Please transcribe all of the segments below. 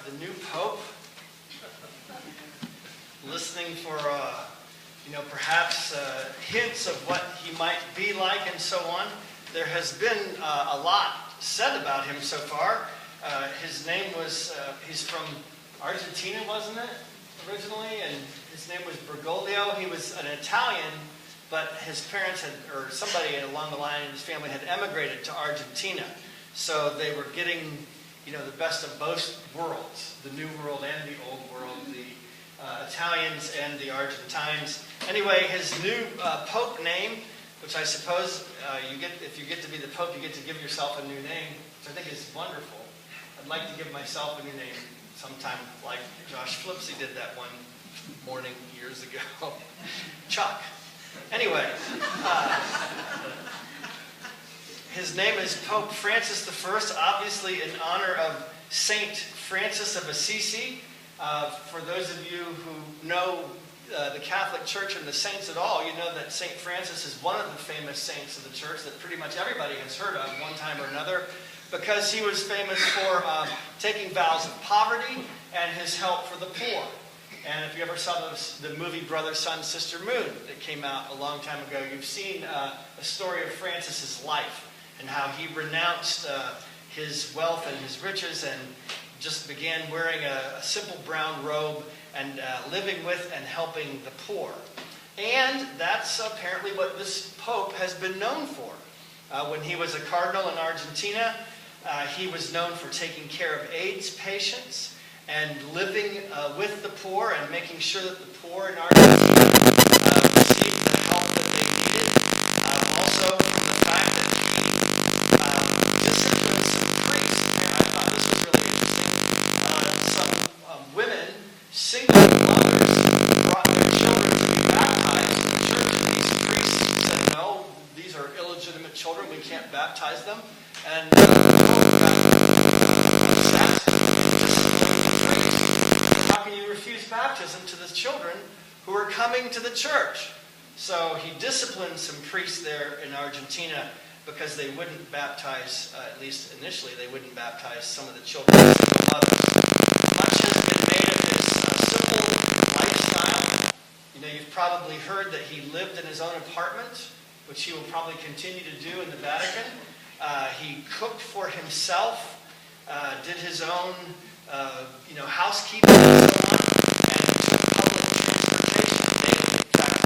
the new Pope, listening for, perhaps hints of what he might be like and so on. There has been a lot said about him so far. His name was, he's from Argentina, wasn't it, originally? And his name was Bergoglio. He was an Italian, but his parents had, or somebody along the line in his family had emigrated to Argentina. So they were getting, the best of both worlds, the New World and the Old World, the Italians and the Argentines. Anyway, his new Pope name, which I suppose if you get to be the Pope, you get to give yourself a new name, which I think is wonderful. I'd like to give myself a new name sometime, like Josh Flipsy did that one morning years ago. Chuck. Anyway, his name is Pope Francis I, obviously in honor of Saint Francis of Assisi. For those of you who know the Catholic Church and the saints at all, you know that Saint Francis is one of the famous saints of the Church that pretty much everybody has heard of one time or another, because he was famous for taking vows of poverty and his help for the poor. And if you ever saw the movie Brother, Sun, Sister, Moon that came out a long time ago, you've seen a story of Francis's life and how he renounced his wealth and his riches and just began wearing a simple brown robe and living with and helping the poor. And that's apparently what this Pope has been known for. When he was a cardinal in Argentina, he was known for taking care of AIDS patients and living with the poor and making sure that the poor in Argentina received the help that they needed. Also, from the fact that he disciplined some priests. And I thought this was really interesting. Some women, single mothers, brought their children to be baptized in the church. And these priests said, no, these are illegitimate children. We can't baptize them. And how can you refuse baptism to the children who are coming to the church? So he disciplined some priests there in Argentina because they wouldn't baptize, at least initially, they wouldn't baptize some of the children. Much has been made of his simple lifestyle. You've probably heard that he lived in his own apartment, which he will probably continue to do in the Vatican. He cooked for himself, did his own, housekeeping and so on, and took public transportation. In fact,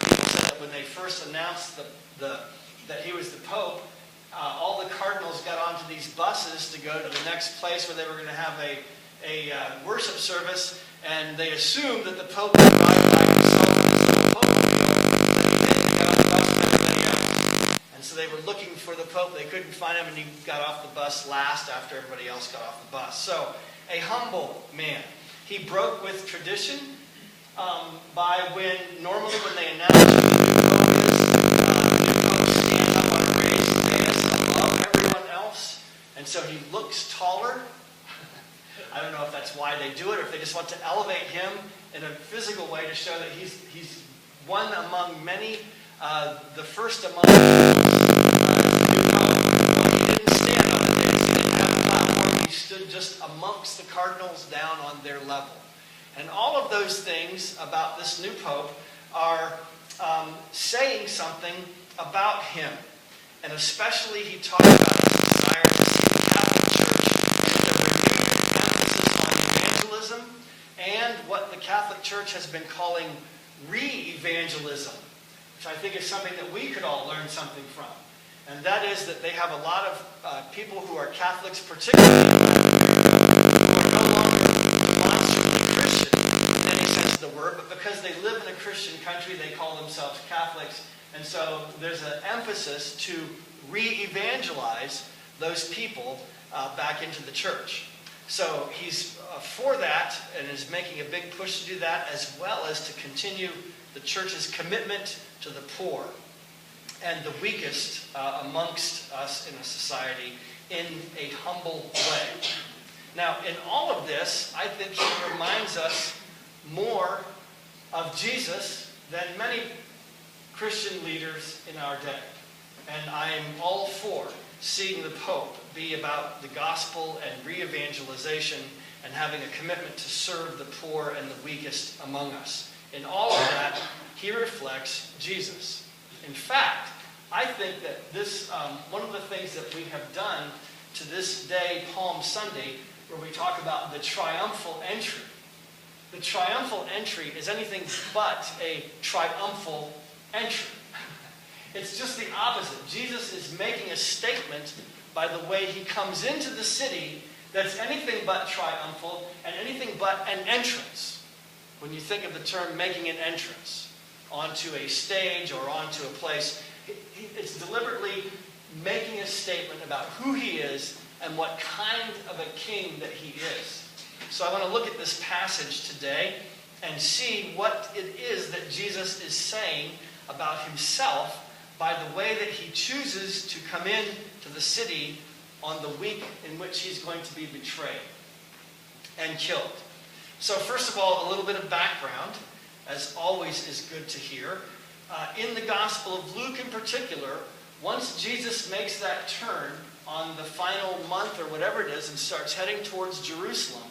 people said that when they first announced that he was the Pope, all the cardinals got onto these buses to go to the next place where they were going to have a worship service, and they assumed that the Pope would ride by himself on his own Pope, and he didn't get on the bus with everybody else. And so they were looking for the Pope. They couldn't find him, and he got off the bus last after everybody else got off the bus. So, a humble man. He broke with tradition by normally when they announced the Pope stand up on a raised dais above everyone else, and so he looks taller. I don't know if that's why they do it, or if they just want to elevate him in a physical way to show that he's one among many, the first among he didn't stand on the dais. He didn't have a platform. He stood just amongst the cardinals down on their level. And all of those things about this new Pope are saying something about him. And especially he talks about his desire to see the Catholic Church with a renewed emphasis on evangelism and what the Catholic Church has been calling re-evangelism, which I think is something that we could all learn something from. And that is that they have a lot of people who are Catholics, particularly who are no longer demonstrably Christian in any sense of the word, but because they live in a Christian country, they call themselves Catholics. And so there's an emphasis to re-evangelize those people back into the church. So he's for that and is making a big push to do that, as well as to continue the church's commitment to the poor and the weakest amongst us in a society in a humble way. Now, in all of this, I think he reminds us more of Jesus than many Christian leaders in our day. And I am all for seeing the Pope be about the gospel and re-evangelization and having a commitment to serve the poor and the weakest among us. In all of that, he reflects Jesus. In fact, I think that this, one of the things that we have done to this day, Palm Sunday, where we talk about the triumphal entry. The triumphal entry is anything but a triumphal entry. It's just the opposite. Jesus is making a statement by the way he comes into the city that's anything but triumphal and anything but an entrance. When you think of the term making an entrance onto a stage or onto a place, it's deliberately making a statement about who he is and what kind of a king that he is. So I want to look at this passage today and see what it is that Jesus is saying about himself by the way that he chooses to come in to the city on the week in which he's going to be betrayed and killed. So first of all, a little bit of background, as always is good to hear. In the Gospel of Luke in particular, once Jesus makes that turn on the final month or whatever it is and starts heading towards Jerusalem,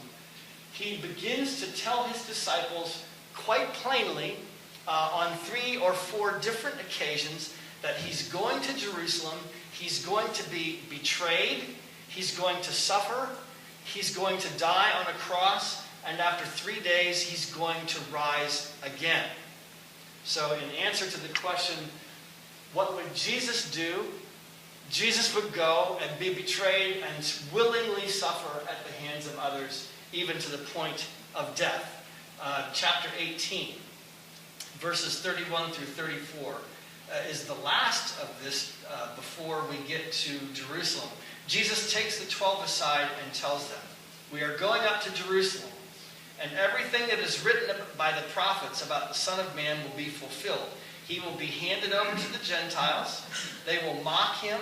he begins to tell his disciples quite plainly on 3 or 4 different occasions that he's going to Jerusalem, he's going to be betrayed, he's going to suffer, he's going to die on a cross, and after 3 days he's going to rise again. So in answer to the question, what would Jesus do? Jesus would go and be betrayed and willingly suffer at the hands of others, even to the point of death. Chapter 18, verses 31 through 34 is the last of this before we get to Jerusalem. Jesus takes the 12 aside and tells them, "We are going up to Jerusalem, and everything that is written by the prophets about the Son of Man will be fulfilled. He will be handed over to the Gentiles. They will mock him.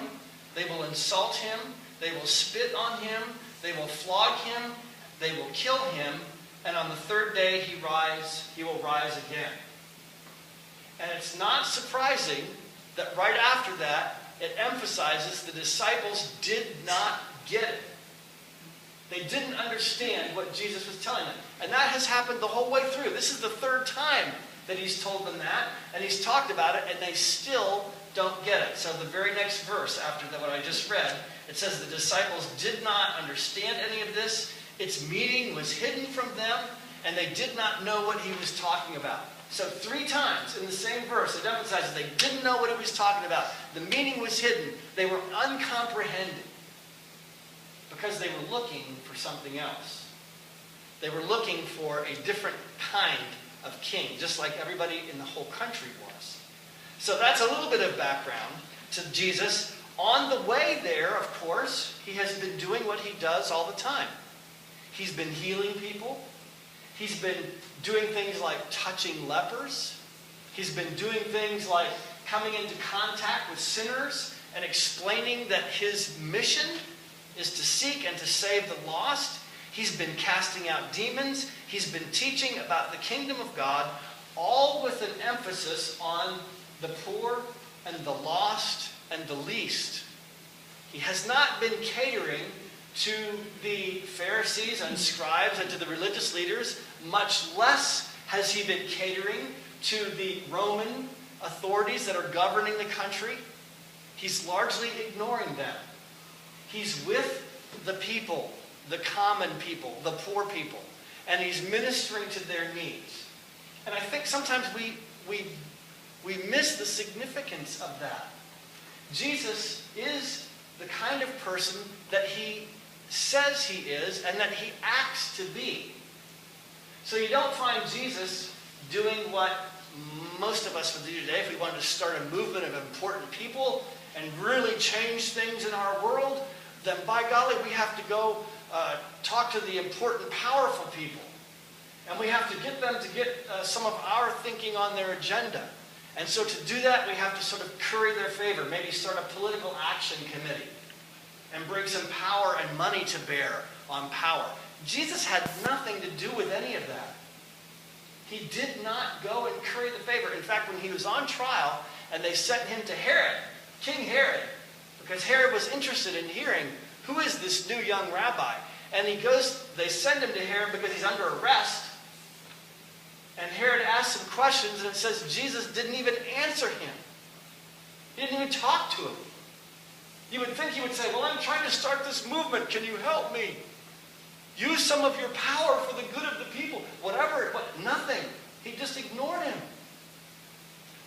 They will insult him. They will spit on him. They will flog him. They will kill him. And on the 3rd day he will rise again." And it's not surprising that right after that, it emphasizes the disciples did not get it. They didn't understand what Jesus was telling them. And that has happened the whole way through. This is the 3rd time that he's told them that, and he's talked about it, and they still don't get it. So the very next verse after what I just read, it says the disciples did not understand any of this. Its meaning was hidden from them, and they did not know what he was talking about. So 3 times in the same verse, it emphasizes they didn't know what he was talking about. The meaning was hidden. They were uncomprehending because they were looking for something else. They were looking for a different kind of king, just like everybody in the whole country was. So that's a little bit of background to Jesus. On the way there, of course, he has been doing what he does all the time. He's been healing people. He's been doing things like touching lepers. He's been doing things like coming into contact with sinners and explaining that his mission is to seek and to save the lost. He's been casting out demons. He's been teaching about the kingdom of God, all with an emphasis on the poor and the lost and the least. He has not been catering to the Pharisees and scribes and to the religious leaders, much less has he been catering to the Roman authorities that are governing the country. He's largely ignoring them. He's with the people, the common people, the poor people, and he's ministering to their needs. And I think sometimes we miss the significance of that. Jesus is the kind of person that he says he is and that he acts to be. So you don't find Jesus doing what most of us would do today if we wanted to start a movement of important people and really change things in our world. Then by golly, we have to go talk to the important, powerful people. And we have to get them to get some of our thinking on their agenda. And so to do that, we have to sort of curry their favor, maybe start a political action committee and bring some power and money to bear on power. Jesus had nothing to do with any of that. He did not go and curry the favor. In fact, when he was on trial and they sent him to Herod, King Herod, because Herod was interested in hearing, who is this new young rabbi? And they send him to Herod because he's under arrest. And Herod asks him questions, and it says Jesus didn't even answer him. He didn't even talk to him. You would think he would say, well, I'm trying to start this movement. Can you help me? Use some of your power for the good of the people. Whatever, nothing. He just ignored him.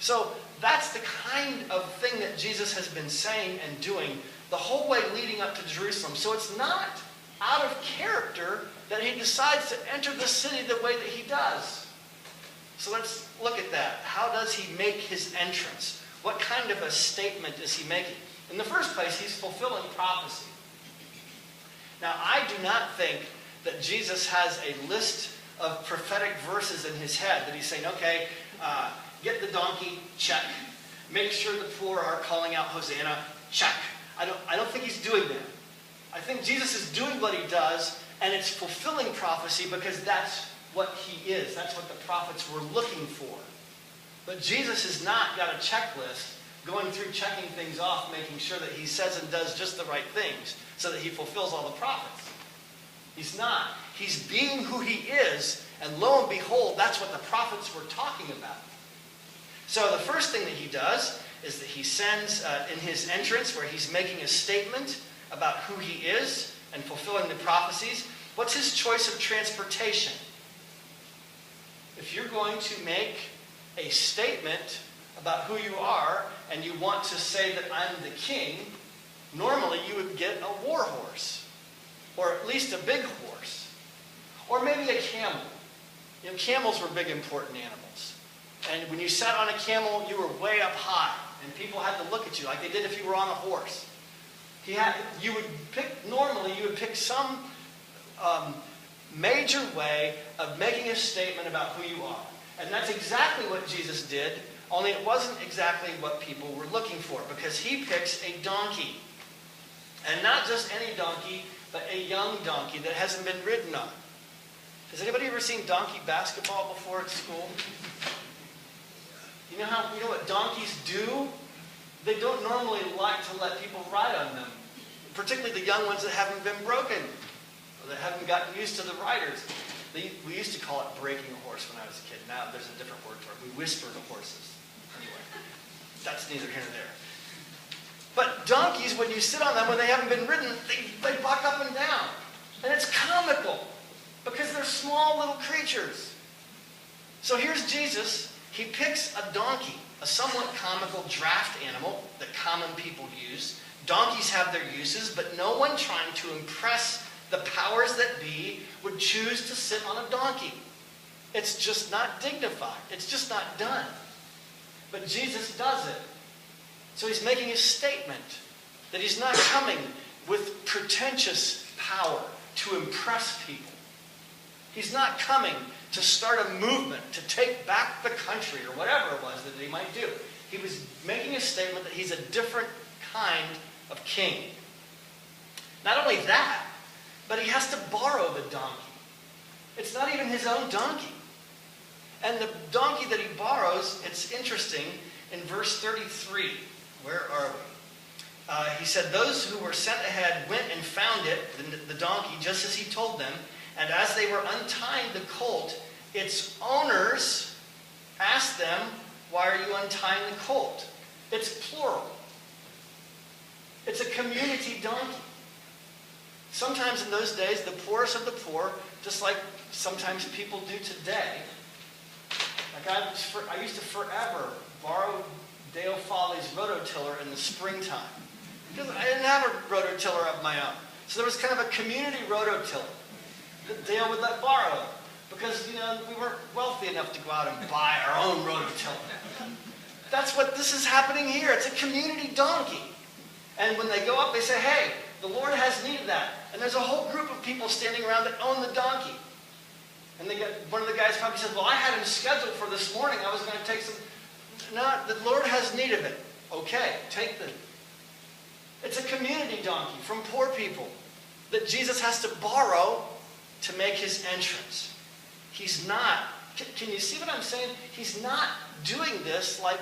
So that's the kind of thing that Jesus has been saying and doing the whole way leading up to Jerusalem. So it's not out of character that he decides to enter the city the way that he does. So let's look at that. How does he make his entrance? What kind of a statement is he making? In the first place, he's fulfilling prophecy. Now, I do not think that Jesus has a list of prophetic verses in his head that he's saying, okay, get the donkey, check. Make sure the poor are calling out Hosanna, check. I don't think he's doing that. I think Jesus is doing what he does, and it's fulfilling prophecy because that's what he is. That's what the prophets were looking for. But Jesus has not got a checklist going through checking things off, making sure that he says and does just the right things so that he fulfills all the prophets. He's not. He's being who he is, and lo and behold, that's what the prophets were talking about. So the first thing that he does is that he sends in his entrance where he's making a statement about who he is and fulfilling the prophecies. What's his choice of transportation? If you're going to make a statement about who you are and you want to say that I'm the king, normally you would get a war horse, or at least a big horse, or maybe a camel. You know, camels were big, important animals. And when you sat on a camel, you were way up high, and people had to look at you like they did if you were on a horse. Normally you would pick some major way of making a statement about who you are. And that's exactly what Jesus did, only it wasn't exactly what people were looking for, because he picks a donkey. And not just any donkey, but a young donkey that hasn't been ridden on. Has anybody ever seen donkey basketball before at school? You know what donkeys do? They don't normally like to let people ride on them, particularly the young ones that haven't been broken, or that haven't gotten used to the riders. We used to call it breaking a horse when I was a kid. Now there's a different word for it. We whisper to horses. Anyway, that's neither here nor there. But donkeys, when you sit on them, when they haven't been ridden, they buck up and down. And it's comical, because they're small little creatures. So here's Jesus. He picks a donkey, a somewhat comical draft animal that common people use. Donkeys have their uses, but no one trying to impress the powers that be would choose to sit on a donkey. It's just not dignified. It's just not done. But Jesus does it. So he's making a statement that he's not coming with pretentious power to impress people. He's not coming to start a movement, to take back the country, or whatever it was that he might do. He was making a statement that he's a different kind of king. Not only that, but he has to borrow the donkey. It's not even his own donkey. And the donkey that he borrows, it's interesting, in verse 33. Where are we? He said, those who were sent ahead went and found it, the donkey, just as he told them. And as they were untying the colt, its owners asked them, why are you untying the colt? It's plural. It's a community donkey. Sometimes in those days, the poorest of the poor, just like sometimes people do today. Like I used to forever borrow Dale Foley's rototiller in the springtime, because I didn't have a rototiller of my own. So there was kind of a community rototiller that Dale would let borrow, because we weren't wealthy enough to go out and buy our own rototiller. That's what this is happening here. It's a community donkey. And when they go up, they say, hey, the Lord has need of that. And there's a whole group of people standing around that own the donkey. And one of the guys probably said, well, I had him scheduled for this morning. I was going to take some. No, the Lord has need of it. Okay, take them. It's a community donkey from poor people that Jesus has to borrow to make his entrance. He's not, can you see what I'm saying? He's not doing this like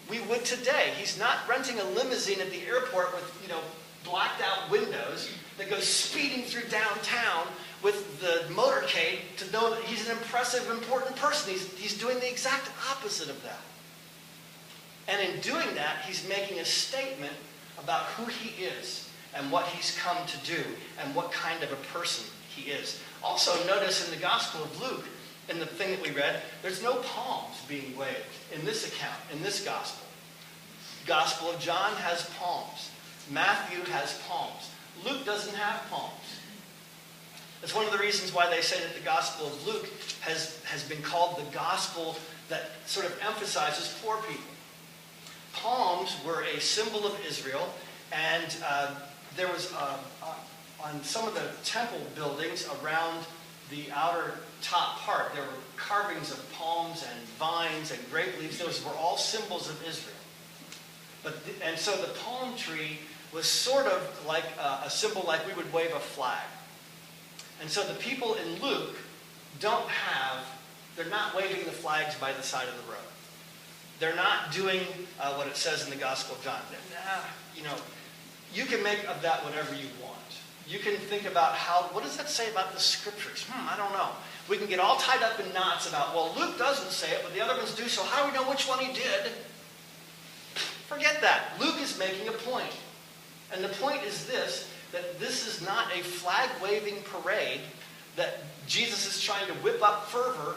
we would today. He's not renting a limousine at the airport with, blacked out windows that goes speeding through downtown the motorcade to know that he's an impressive, important person. He's doing the exact opposite of that. And in doing that, he's making a statement about who he is and what he's come to do and what kind of a person he is. Also, notice in the Gospel of Luke, in the thing that we read, there's no palms being waved in this account, in this Gospel. Gospel of John has palms. Matthew has palms. Luke doesn't have palms. It's one of the reasons why they say that the Gospel of Luke has been called the Gospel that sort of emphasizes poor people. Palms were a symbol of Israel, and there was on some of the temple buildings around the outer top part, there were carvings of palms and vines and grape leaves. Those were all symbols of Israel. And so the palm tree was sort of like a symbol like we would wave a flag. And so the people in Luke they're not waving the flags by the side of the road. They're not doing what it says in the Gospel of John. You can make of that whatever you want. You can think about what does that say about the Scriptures? I don't know. We can get all tied up in knots about, well, Luke doesn't say it, but the other ones do, so how do we know which one he did? Forget that. Luke is making a point. And the point is that this is not a flag-waving parade that Jesus is trying to whip up fervor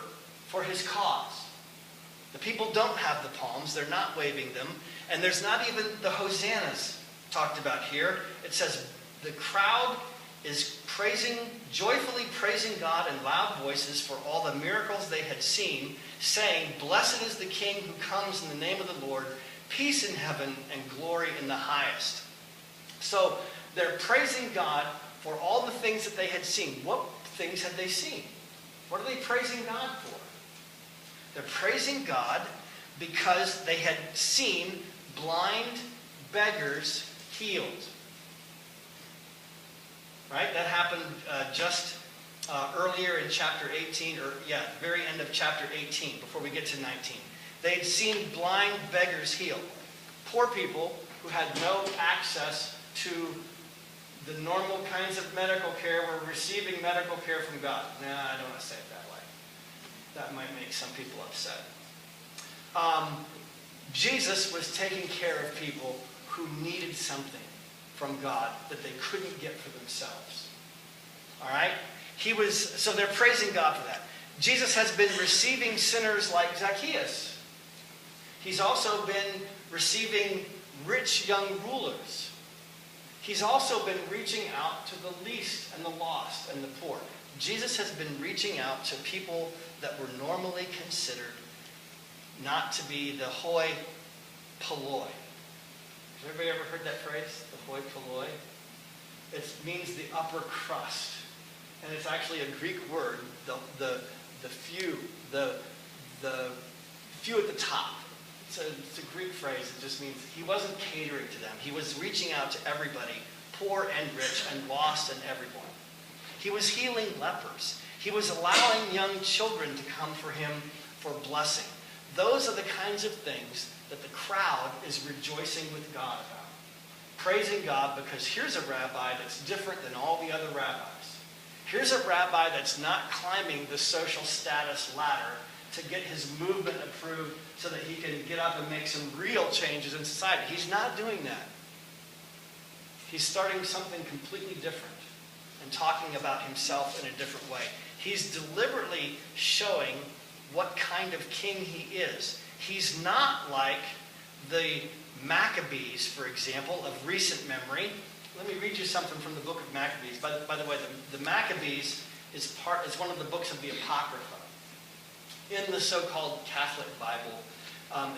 for his cause. The people don't have the palms. They're not waving them. And there's not even the hosannas talked about here. It says the crowd is joyfully praising God in loud voices for all the miracles they had seen, saying, "Blessed is the King who comes in the name of the Lord, peace in heaven and glory in the highest." So they're praising God for all the things that they had seen. What things had they seen? What are they praising God for? They're praising God because they had seen blind beggars healed. Right? That happened just earlier in chapter 18, very end of chapter 18, before we get to 19. They had seen blind beggars healed. Poor people who had no access to the normal kinds of medical care were receiving medical care from God. I don't want to say it that way. That might make some people upset. Jesus was taking care of people who needed something from God that they couldn't get for themselves. All right? So they're praising God for that. Jesus has been receiving sinners like Zacchaeus. He's also been receiving rich young rulers. He's also been reaching out to the least and the lost and the poor. Jesus has been reaching out to people that were normally considered not to be the hoi polloi. Has everybody ever heard that phrase, the hoi polloi? It means the upper crust. And it's actually a Greek word, the few at the top. It's a Greek phrase. It just means he wasn't catering to them. He was reaching out to everybody, poor and rich and lost and everyone. He was healing lepers. He was allowing young children to come for him for blessing. Those are the kinds of things that the crowd is rejoicing with God about. Praising God because here's a rabbi that's different than all the other rabbis. Here's a rabbi that's not climbing the social status ladder to get his movement approved so that he can get up and make some real changes in society. He's not doing that. He's starting something completely different and talking about himself in a different way. He's deliberately showing what kind of king he is. He's not like the Maccabees, for example, of recent memory. Let me read you something from the book of Maccabees. By the way, the Maccabees is one of the books of the Apocrypha in the so-called Catholic Bible.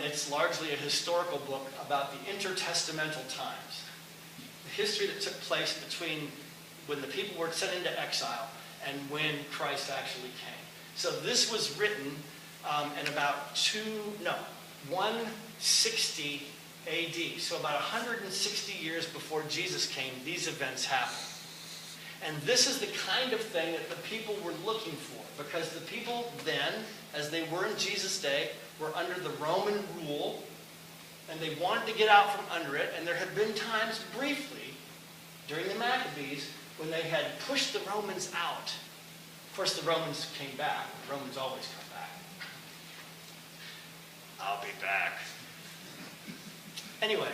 It's largely a historical book about the intertestamental times. The history that took place between when the people were sent into exile and when Christ actually came. So this was written in about 160 AD. So about 160 years before Jesus came, these events happened. And this is the kind of thing that the people were looking for, because the people then, as they were in Jesus' day, were under the Roman rule, and they wanted to get out from under it. And there had been times briefly during the Maccabees when they had pushed the Romans out. Of course, the Romans came back. The Romans always come back. I'll be back. Anyway,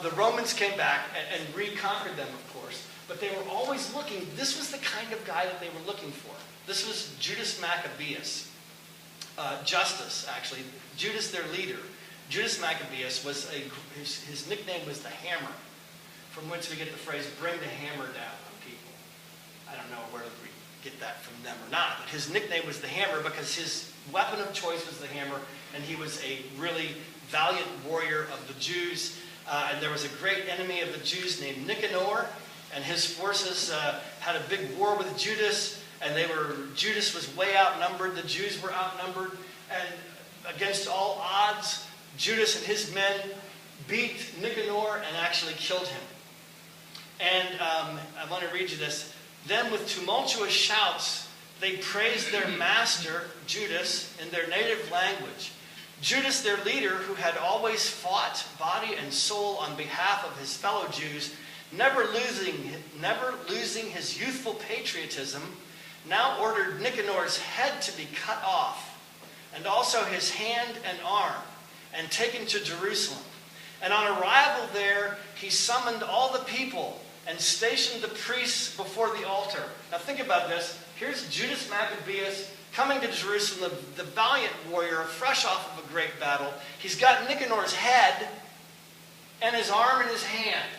the Romans came back and reconquered them, of course. But they were always looking. This was the kind of guy that they were looking for. This was Judas Maccabeus. Justus, actually. Judas, their leader. Judas Maccabeus was his nickname was the Hammer, from which we get the phrase, bring the hammer down on people. I don't know where we get that from them or not, but his nickname was the Hammer because his weapon of choice was the hammer, and he was a really valiant warrior of the Jews. And there was a great enemy of the Jews named Nicanor, and his forces had a big war with Judas, and Judas was way outnumbered. The Jews were outnumbered, and against all odds, Judas and his men beat Nicanor and actually killed him. And I want to read you this. Then with tumultuous shouts, they praised their master, Judas, in their native language. Judas, their leader, who had always fought body and soul on behalf of his fellow Jews, never losing his youthful patriotism, now ordered Nicanor's head to be cut off, and also his hand and arm, and taken to Jerusalem. And on arrival there, he summoned all the people and stationed the priests before the altar. Now think about this. Here's Judas Maccabeus coming to Jerusalem, the valiant warrior, fresh off of a great battle. He's got Nicanor's head and his arm and his hand.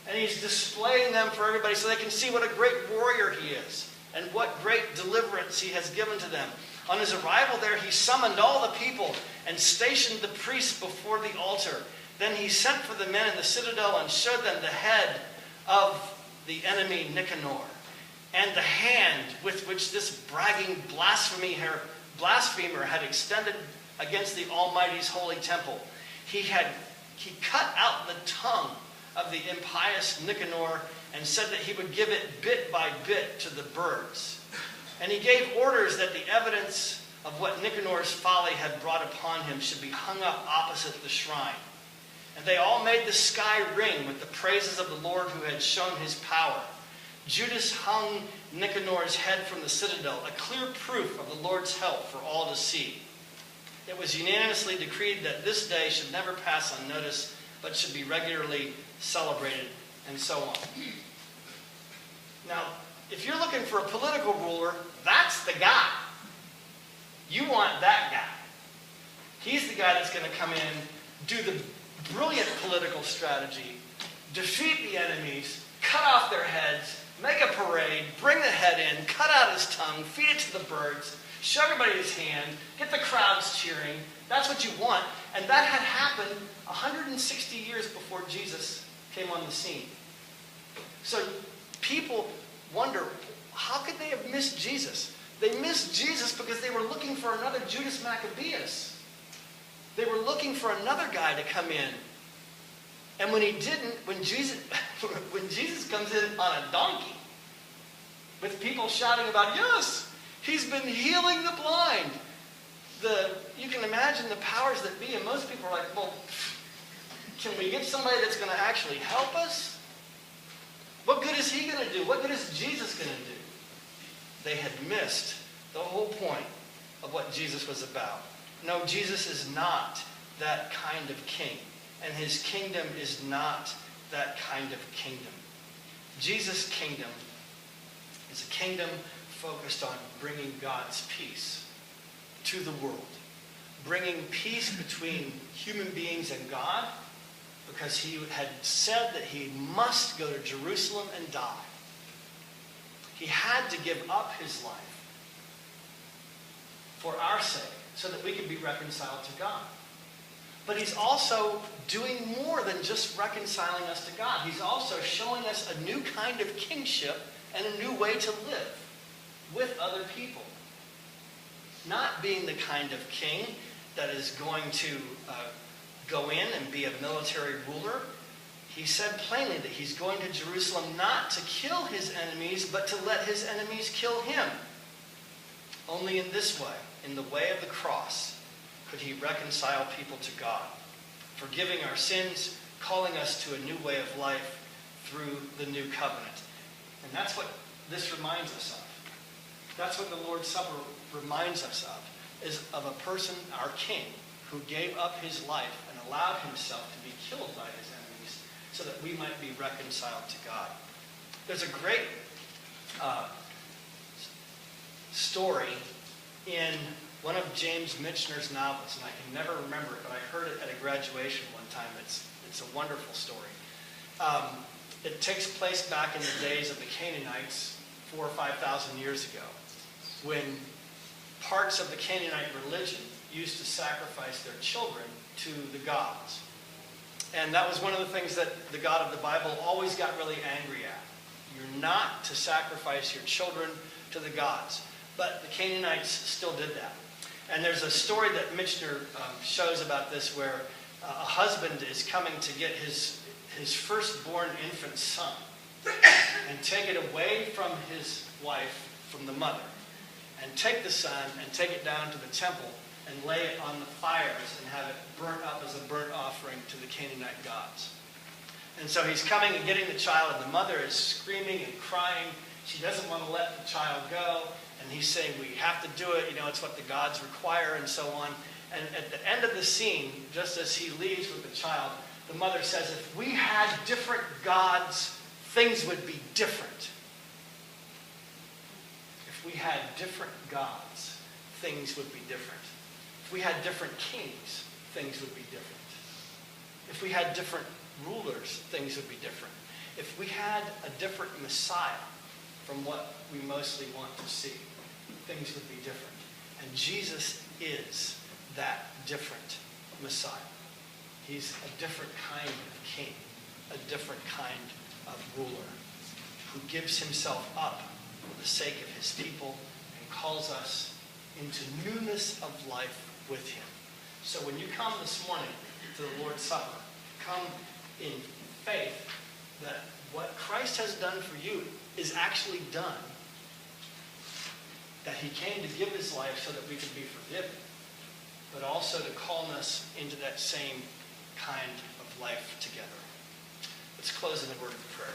And he's displaying them for everybody so they can see what a great warrior he is and what great deliverance he has given to them. On his arrival there, he summoned all the people and stationed the priests before the altar. Then he sent for the men in the citadel and showed them the head of the enemy Nicanor, and the hand with which this bragging blasphemer had extended against the Almighty's holy temple. He cut out the tongue of the impious Nicanor and said that he would give it bit by bit to the birds. And he gave orders that the evidence of what Nicanor's folly had brought upon him should be hung up opposite the shrine. And they all made the sky ring with the praises of the Lord who had shown his power. Judas hung Nicanor's head from the citadel, a clear proof of the Lord's help for all to see. It was unanimously decreed that this day should never pass unnoticed, but should be regularly celebrated, and so on. Now, if you're looking for a political ruler, that's the guy. You want that guy. He's the guy that's going to come in, do the brilliant political strategy, defeat the enemies, cut off their heads, make a parade, bring the head in, cut out his tongue, feed it to the birds, show everybody his hand, get the crowds cheering. That's what you want. And that had happened 160 years before Jesus came on the scene. So people wonder, how could they have missed Jesus? They missed Jesus because they were looking for another Judas Maccabeus. They were looking for another guy to come in. And when he didn't, when Jesus comes in on a donkey, with people shouting about, yes, he's been healing the blind. You can imagine the powers that be, and most people are like, well, can we get somebody that's going to actually help us? What good is he going to do? What good is Jesus going to do? They had missed the whole point of what Jesus was about. No, Jesus is not that kind of king. And his kingdom is not that kind of kingdom. Jesus' kingdom is a kingdom focused on bringing God's peace to the world. Bringing peace between human beings and God, because he had said that he must go to Jerusalem and die. He had to give up his life for our sake, so that we could be reconciled to God. But he's also doing more than just reconciling us to God. He's also showing us a new kind of kingship and a new way to live with other people. Not being the kind of king that is going to go in and be a military ruler. He said plainly that he's going to Jerusalem not to kill his enemies, but to let his enemies kill him. Only in this way, in the way of the cross, could he reconcile people to God, forgiving our sins, calling us to a new way of life through the new covenant. And that's what this reminds us of. That's what the Lord's Supper reminds us of, is of a person, our King, who gave up his life and allowed himself to be killed by his enemies so that we might be reconciled to God. There's a great story in one of James Michener's novels, and I can never remember it, but I heard it at a graduation one time. It's a wonderful story. It takes place back in the days of the Canaanites 4,000 or 5,000 years ago, when parts of the Canaanite religion used to sacrifice their children to the gods. And that was one of the things that the God of the Bible always got really angry at. You're not to sacrifice your children to the gods. But the Canaanites still did that. And there's a story that Michener shows about this, where a husband is coming to get his firstborn infant son and take it away from his wife, from the mother, and take the son and take it down to the temple and lay it on the fires and have it burnt up as a burnt offering to the Canaanite gods. And so he's coming and getting the child, and the mother is screaming and crying. She doesn't want to let the child go. And he's saying, we have to do it, it's what the gods require, and so on. And at the end of the scene, just as he leaves with the child, the mother says, if we had different gods, things would be different. If we had different gods, things would be different. If we had different kings, things would be different. If we had different rulers, things would be different. If we had a different Messiah from what we mostly want to see, things would be different. And Jesus is that different Messiah. He's a different kind of king, a different kind of ruler, who gives himself up for the sake of his people and calls us into newness of life with him. So when you come this morning to the Lord's Supper, come in faith that what Christ has done for you is actually done. That he came to give his life so that we could be forgiven, but also to call us into that same kind of life together. Let's close in a word of prayer.